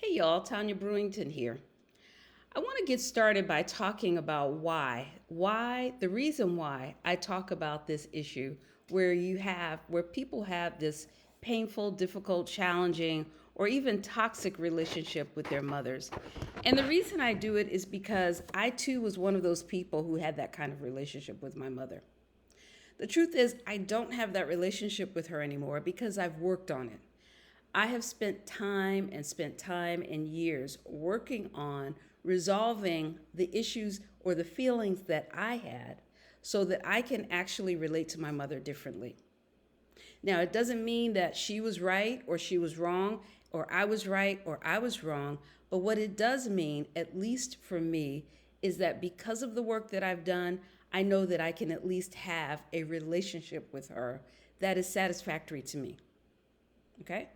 Hey y'all, Tanya Brewington here. I want to get started by talking about the reason why I talk about this issue where people have this painful, difficult, challenging, or even toxic relationship with their mothers. And the reason I do it is because I too was one of those people who had that kind of relationship with my mother. The truth is, I don't have that relationship with her anymore because I've worked on it. I have spent time and years working on resolving the issues or the feelings that I had so that I can actually relate to my mother differently. Now, it doesn't mean that she was right or she was wrong, or I was right or I was wrong, but what it does mean, at least for me, is that because of the work that I've done, I know that I can at least have a relationship with her that is satisfactory to me. Okay?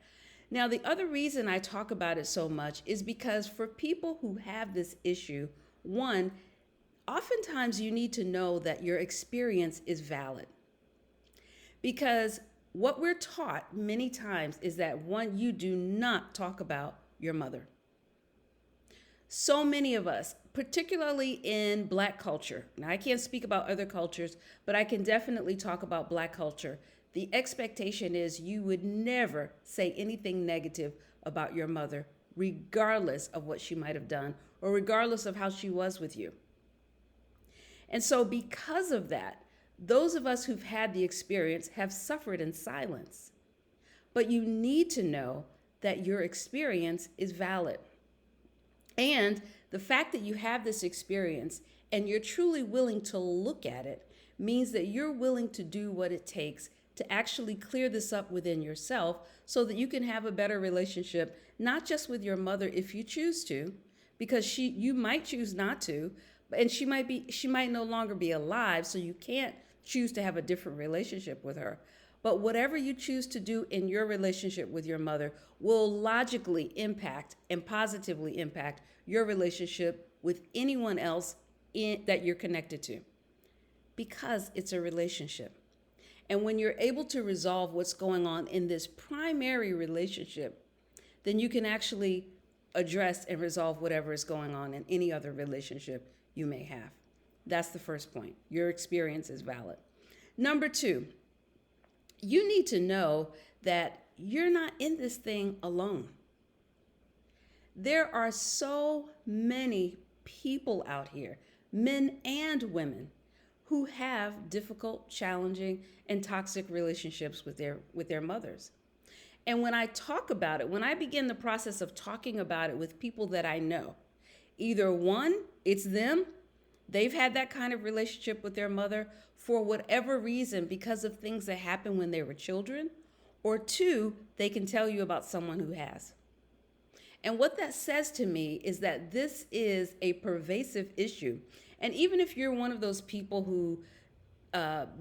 Now, the other reason I talk about it so much is because for people who have this issue, one, oftentimes you need to know that your experience is valid. Because what we're taught many times is that one, you do not talk about your mother. So many of us, particularly in Black culture, now I can't speak about other cultures, but I can definitely talk about Black culture. The expectation is you would never say anything negative about your mother, regardless of what she might have done or regardless of how she was with you. And so, because of that, those of us who've had the experience have suffered in silence. But you need to know that your experience is valid. And the fact that you have this experience and you're truly willing to look at it means that you're willing to do what it takes to actually clear this up within yourself so that you can have a better relationship, not just with your mother if you choose to, because you might choose not to, and she might no longer be alive, so you can't choose to have a different relationship with her. But whatever you choose to do in your relationship with your mother will logically impact and positively impact your relationship with anyone else that you're connected to, because it's a relationship. And when you're able to resolve what's going on in this primary relationship, then you can actually address and resolve whatever is going on in any other relationship you may have. That's the first point. Your experience is valid. Number two, you need to know that you're not in this thing alone. There are so many people out here, men and women, who have difficult, challenging, and toxic relationships with their mothers. And when I talk about it, when I begin the process of talking about it with people that I know, either one, it's them, they've had that kind of relationship with their mother for whatever reason because of things that happened when they were children, or two, they can tell you about someone who has. And what that says to me is that this is a pervasive issue. And even if you're one of those people who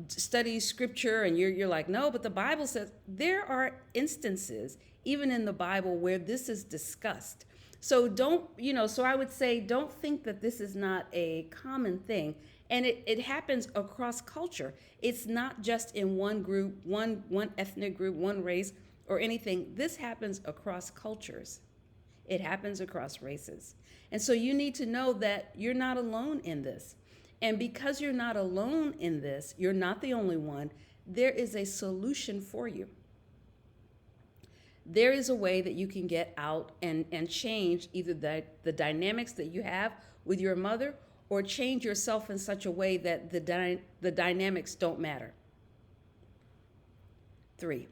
studies scripture and you're like, no, but the Bible says, there are instances, even in the Bible, where this is discussed. So so I would say, don't think that this is not a common thing. And it happens across culture. It's not just in one group, one ethnic group, one race, or anything. This happens across cultures. It happens across races. And so you need to know that you're not alone in this. And because you're not alone in this, you're not the only one, there is a solution for you. There is a way that you can get out and change either the dynamics that you have with your mother, or change yourself in such a way that the dynamics don't matter. 3,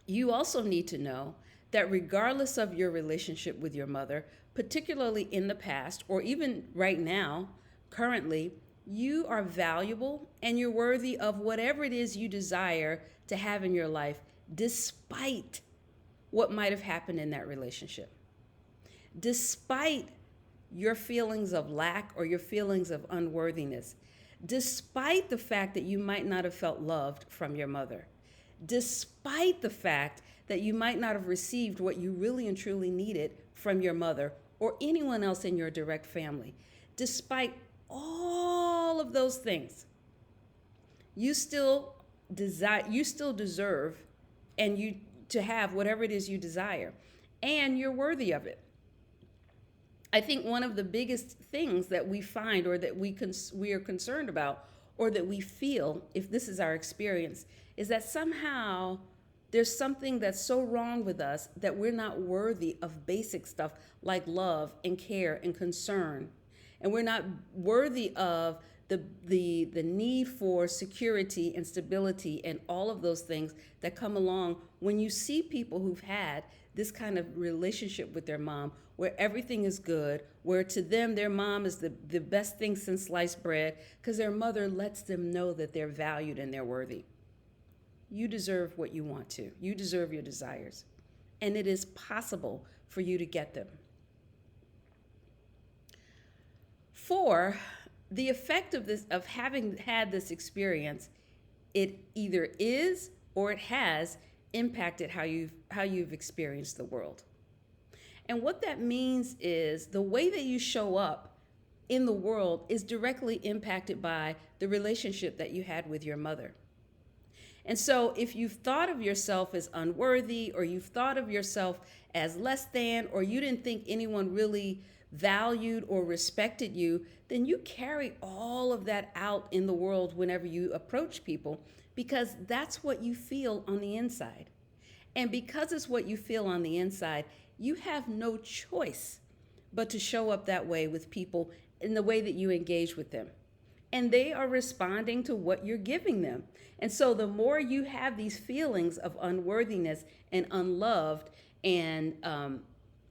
you also need to know that regardless of your relationship with your mother, particularly in the past or even right now, currently, you are valuable and you're worthy of whatever it is you desire to have in your life, despite what might have happened in that relationship. Despite your feelings of lack or your feelings of unworthiness, despite the fact that you might not have felt loved from your mother, despite the fact that you might not have received what you really and truly needed from your mother or anyone else in your direct family, despite all of those things, you still deserve and you to have whatever it is you desire. and you're worthy of it. I think one of the biggest things that we find, or that we are concerned about, or that we feel, if this is our experience, is that somehow there's something that's so wrong with us that we're not worthy of basic stuff like love and care and concern. And we're not worthy of the need for security and stability and all of those things that come along when you see people who've had this kind of relationship with their mom, where everything is good, where to them their mom is the best thing since sliced bread, because their mother lets them know that they're valued and they're worthy. You deserve what you want to. You deserve your desires. And it is possible for you to get them. 4, the effect of this, of having had this experience, it either is or it has impacted how you've experienced the world. And what that means is the way that you show up in the world is directly impacted by the relationship that you had with your mother. And so if you've thought of yourself as unworthy, or you've thought of yourself as less than, or you didn't think anyone really valued or respected you, then you carry all of that out in the world whenever you approach people, because that's what you feel on the inside. And because it's what you feel on the inside, you have no choice but to show up that way with people in the way that you engage with them. And they are responding to what you're giving them. And so the more you have these feelings of unworthiness and unloved and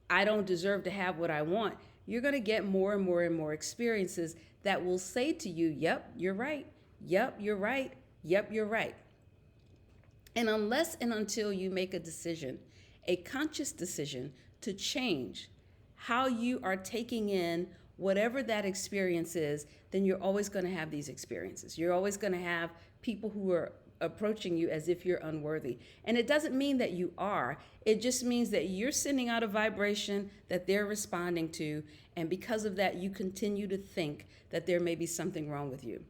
I don't deserve to have what I want, you're going to get more and more and more experiences that will say to you, yep, you're right. Yep, you're right. Yep, you're right. And unless and until you make a decision, a conscious decision to change how you are taking in whatever that experience is, then you're always going to have these experiences. You're always going to have people who are approaching you as if you're unworthy. And it doesn't mean that you are. It just means that you're sending out a vibration that they're responding to. And because of that, you continue to think that there may be something wrong with you.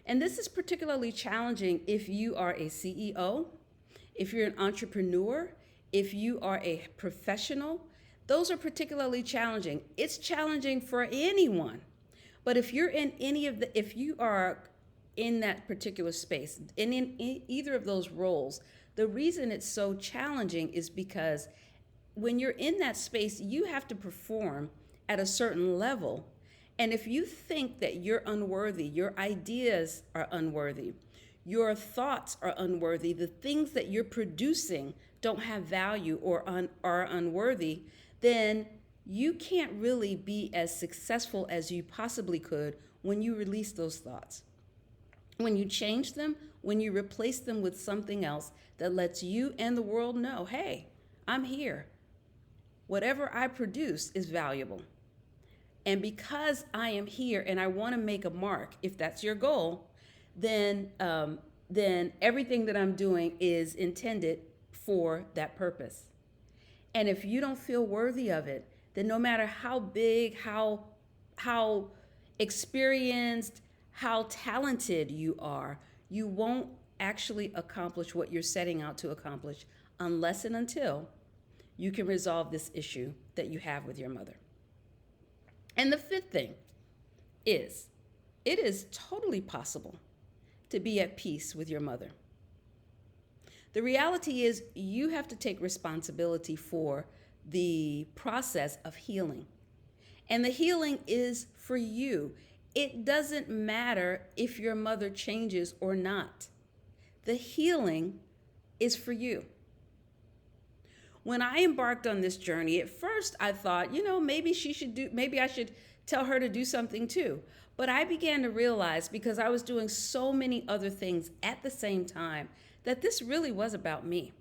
And this is particularly challenging if you are a CEO, if you're an entrepreneur, if you are a professional. Those are particularly challenging. It's challenging for anyone. But if you're in if you are in that particular space, and in either of those roles, the reason it's so challenging is because when you're in that space, you have to perform at a certain level. And if you think that you're unworthy, your ideas are unworthy, your thoughts are unworthy, the things that you're producing don't have value or are unworthy, then you can't really be as successful as you possibly could when you release those thoughts. When you change them, when you replace them with something else that lets you and the world know, hey, I'm here. Whatever I produce is valuable. And because I am here and I want to make a mark, if that's your goal, then everything that I'm doing is intended for that purpose. And if you don't feel worthy of it, then no matter how big, how experienced, how talented you are, you won't actually accomplish what you're setting out to accomplish unless and until you can resolve this issue that you have with your mother. And the 5th thing is, it is totally possible to be at peace with your mother. The reality is you have to take responsibility for the process of healing. And the healing is for you. It doesn't matter if your mother changes or not. The healing is for you. When I embarked on this journey, at first I thought, maybe I should tell her to do something too. But I began to realize, because I was doing so many other things at the same time, that this really was about me.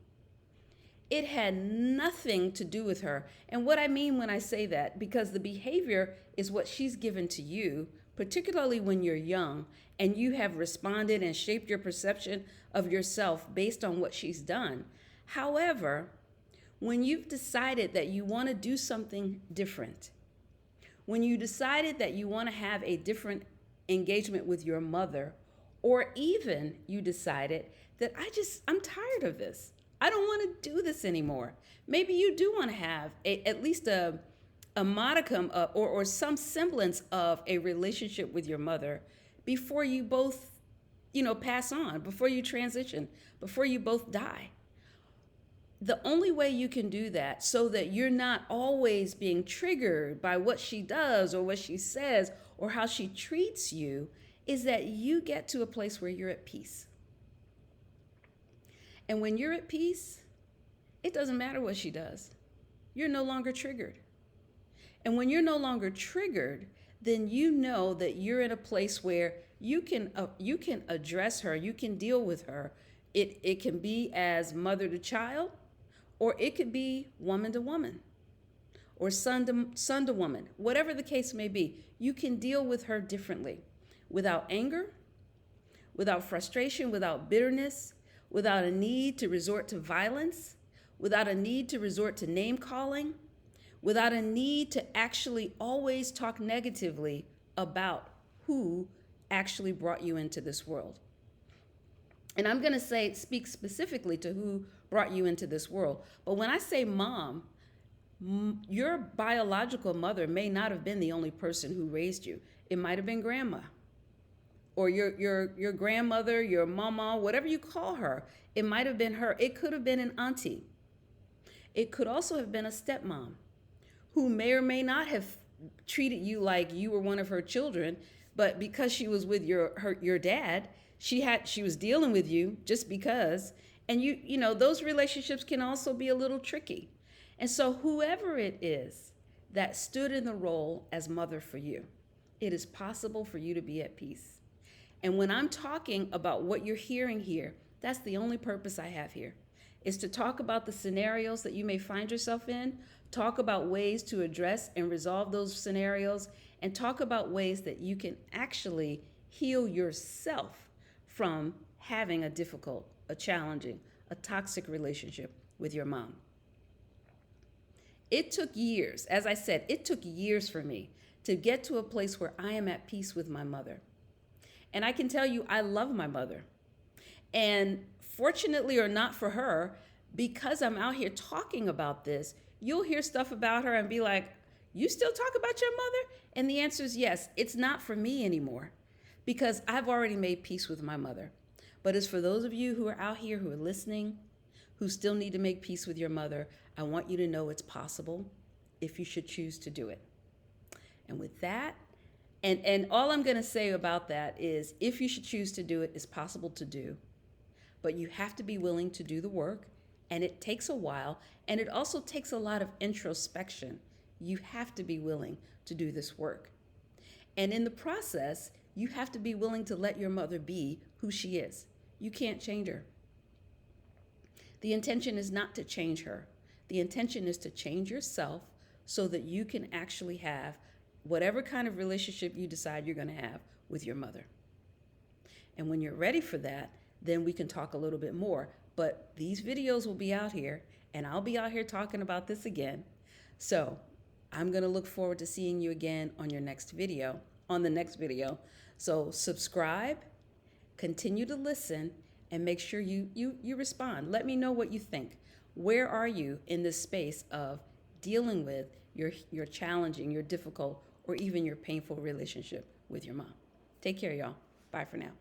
It had nothing to do with her. And what I mean when I say that, because the behavior is what she's given to you, particularly when you're young, and you have responded and shaped your perception of yourself based on what she's done. However, when you've decided that you want to do something different, when you decided that you want to have a different engagement with your mother, or even you decided that I'm tired of this. I don't want to do this anymore. Maybe you do want to have at least a modicum of, or some semblance of a relationship with your mother before you both, pass on, before you transition, before you both die. The only way you can do that so that you're not always being triggered by what she does or what she says or how she treats you is that you get to a place where you're at peace. And when you're at peace, it doesn't matter what she does. You're no longer triggered. And when you're no longer triggered, then you know that you're in a place where you can address her, you can deal with her. It can be as mother to child, or it could be woman to woman, or son to woman. Whatever the case may be, you can deal with her differently, without anger, without frustration, without bitterness, without a need to resort to violence, without a need to resort to name calling, without a need to actually always talk negatively about who actually brought you into this world. And I'm going to speak specifically to who brought you into this world. But when I say mom, your biological mother may not have been the only person who raised you. It might have been grandma, or your grandmother, your mama, whatever you call her. It might have been her. It could have been an auntie. It could also have been a stepmom who may or may not have treated you like you were one of her children, but because she was with your dad, she was dealing with you just because. And those relationships can also be a little tricky. And so whoever it is that stood in the role as mother for you, it is possible for you to be at peace. And when I'm talking about what you're hearing here, that's the only purpose I have here, is to talk about the scenarios that you may find yourself in, talk about ways to address and resolve those scenarios, and talk about ways that you can actually heal yourself from having a difficult, a challenging, a toxic relationship with your mom. It took years, as I said, it took years for me to get to a place where I am at peace with my mother. And I can tell you, I love my mother. And fortunately or not for her, because I'm out here talking about this, you'll hear stuff about her and be like, you still talk about your mother? And the answer is yes. It's not for me anymore because I've already made peace with my mother. But as for those of you who are out here who are listening, who still need to make peace with your mother, I want you to know it's possible if you should choose to do it. And with that, and all I'm going to say about that is if you should choose to do it, it's possible to do. But you have to be willing to do the work, and it takes a while, and it also takes a lot of introspection. You have to be willing to do this work. And in the process, you have to be willing to let your mother be who she is. You can't change her. The intention is not to change her. The intention is to change yourself so that you can actually have whatever kind of relationship you decide you're going to have with your mother. And when you're ready for that, then we can talk a little bit more. But these videos will be out here, and I'll be out here talking about this again. So I'm going to look forward to seeing you again on the next video. So subscribe, continue to listen, and make sure you respond. Let me know what you think. Where are you in this space of dealing with your challenging, your difficult, or even your painful relationship with your mom? Take care, y'all. Bye for now.